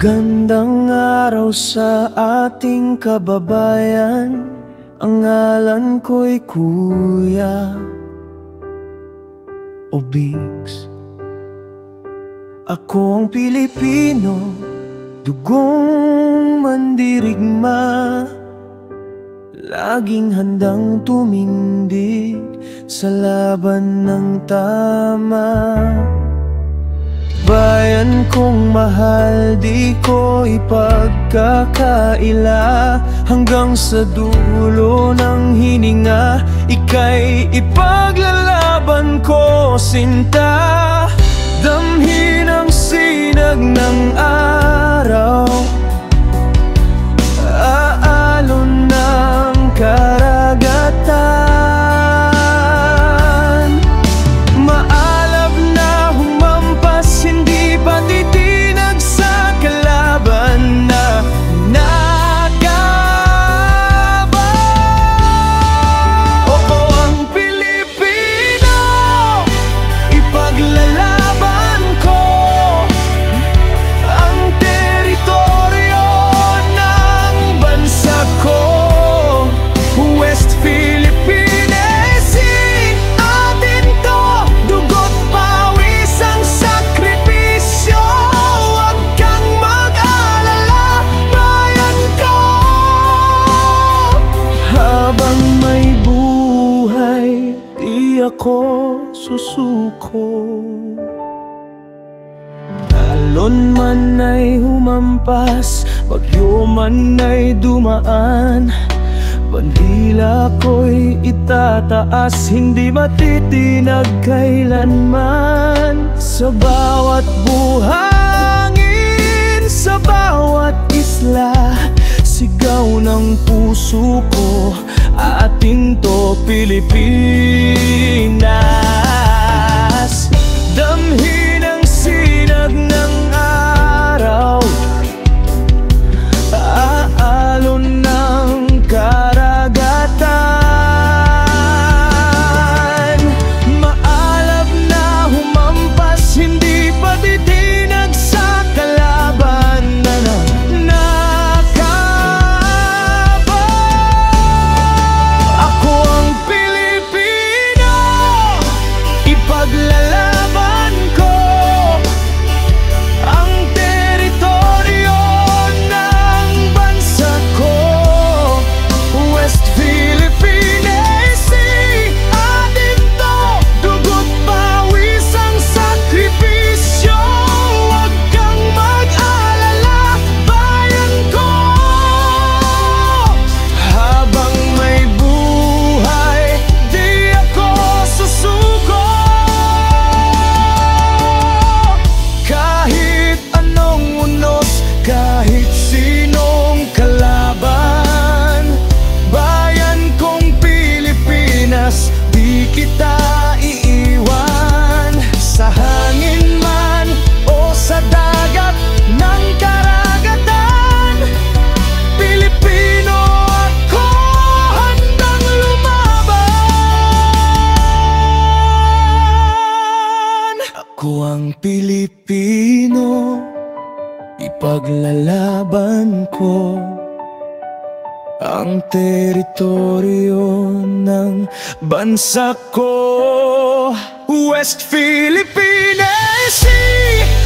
Magandang araw sa ating kababayan. Ang ngalan ko'y Kuya Obix. Ako ang Pilipino, dugong mandirigma, laging handang tumindig sa laban ng tama. Bayan kong mahal, di ko ipagkakaila, hanggang sa dulo ng hininga, ika'y ipaglalaban ko, sinta. Damhin ang sinag ng araw, aalon ng karagatan. Ako susuko, alon man ay humampas, bagyo man ay dumaan, bandila ko'y itataas, hindi matitinag kailanman. Sa bawat buhangin, sa bawat isla, sigaw ng puso ko, ating to Pilipinas. Damhin ang sinag ng araw, aalon ng karagatan. Maalab na humampas, hindi pa titinag sa kalaban na paglalaban ko ang teritoryo ng bansa ko. West Philippine Sea, atin to, dugo't pawis ang sakripisyo. Huwag kang mag-alala, bayan ko. Habang may buhay, di ako susuko. Kahit sinong kalaban, bayan kong Pilipinas, di kita iiwan. Sa hangin man o sa dagat ng karagatan, Pilipino ako, handang lumaban. Ako ang Pilipino, ipaglalaban ko ang teritoryo ng bansa ko. West Philippine Sea.